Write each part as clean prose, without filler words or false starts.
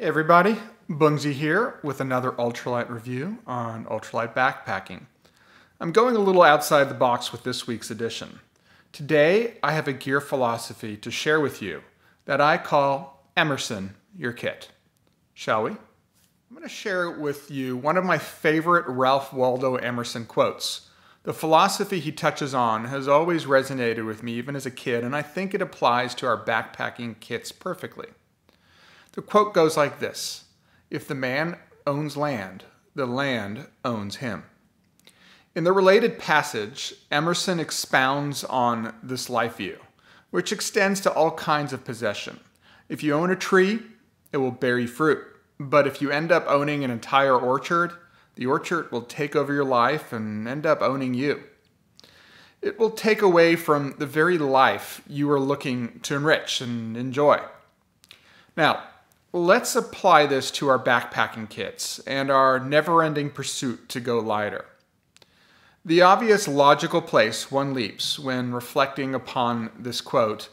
Hey everybody, Bungzy here with another ultralight review on ultralight backpacking. I'm going a little outside the box with this week's edition. Today I have a gear philosophy to share with you that I call Emerson your kit. Shall we? I'm going to share with you one of my favorite Ralph Waldo Emerson quotes. The philosophy he touches on has always resonated with me even as a kid, and I think it applies to our backpacking kits perfectly. The quote goes like this: "If the man owns land, the land owns him." In the related passage, Emerson expounds on this life view, which extends to all kinds of possession. If you own a tree, it will bear you fruit. But if you end up owning an entire orchard, the orchard will take over your life and end up owning you. It will take away from the very life you are looking to enrich and enjoy. Now, let's apply this to our backpacking kits and our never-ending pursuit to go lighter. The obvious logical place one leaps when reflecting upon this quote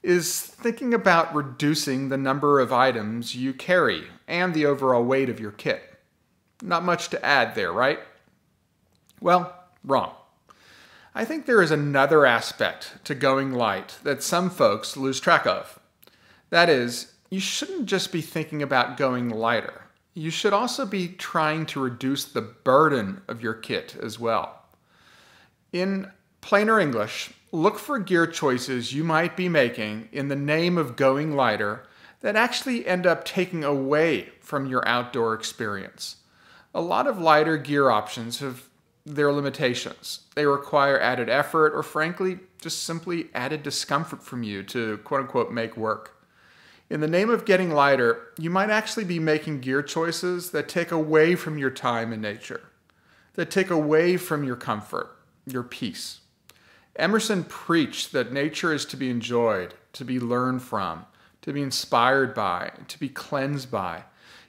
is thinking about reducing the number of items you carry and the overall weight of your kit. Not much to add there, right? Well, wrong. I think there is another aspect to going light that some folks lose track of. That is, you shouldn't just be thinking about going lighter. You should also be trying to reduce the burden of your kit as well. In plainer English, look for gear choices you might be making in the name of going lighter that actually end up taking away from your outdoor experience. A lot of lighter gear options have their limitations. They require added effort or, frankly, just simply added discomfort from you to quote-unquote make work. In the name of getting lighter, you might actually be making gear choices that take away from your time in nature, that take away from your comfort, your peace. Emerson preached that nature is to be enjoyed, to be learned from, to be inspired by, to be cleansed by.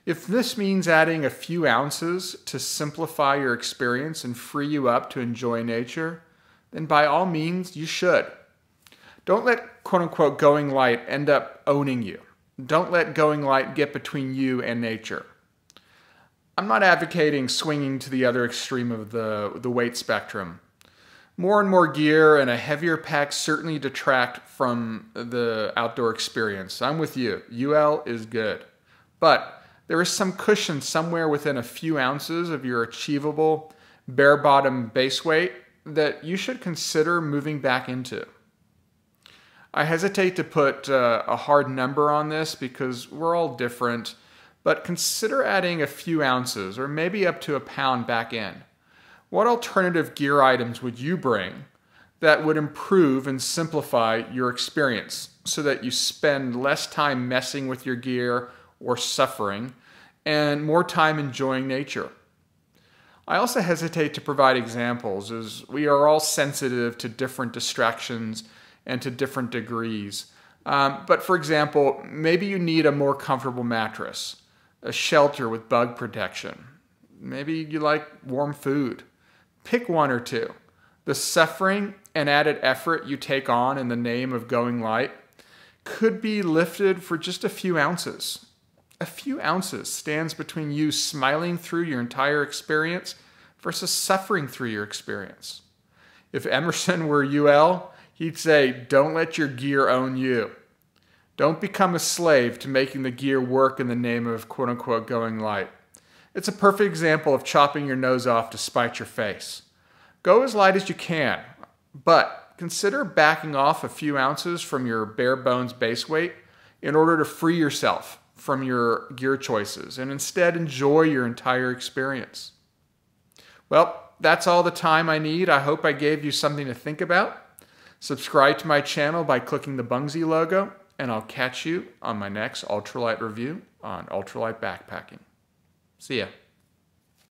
If this means adding a few ounces to simplify your experience and free you up to enjoy nature, then by all means you should. Don't let quote-unquote going light end up owning you. Don't let going light get between you and nature. I'm not advocating swinging to the other extreme of the weight spectrum. More and more gear and a heavier pack certainly detract from the outdoor experience. I'm with you. UL is good. But there is some cushion somewhere within a few ounces of your achievable bare bottom base weight that you should consider moving back into. I hesitate to put a hard number on this because we're all different, but consider adding a few ounces or maybe up to a pound back in. What alternative gear items would you bring that would improve and simplify your experience so that you spend less time messing with your gear or suffering and more time enjoying nature? I also hesitate to provide examples as we are all sensitive to different distractions and to different degrees. But for example, maybe you need a more comfortable mattress, a shelter with bug protection. Maybe you like warm food. Pick one or two. The suffering and added effort you take on in the name of going light could be lifted for just a few ounces. A few ounces stands between you smiling through your entire experience versus suffering through your experience. If Emerson were UL, he'd say, don't let your gear own you. Don't become a slave to making the gear work in the name of quote-unquote going light. It's a perfect example of chopping your nose off to spite your face. Go as light as you can, but consider backing off a few ounces from your bare bones base weight in order to free yourself from your gear choices and instead enjoy your entire experience. Well, that's all the time I need. I hope I gave you something to think about. Subscribe to my channel by clicking the Bungzy logo, and I'll catch you on my next ultralight review on ultralight backpacking. See ya.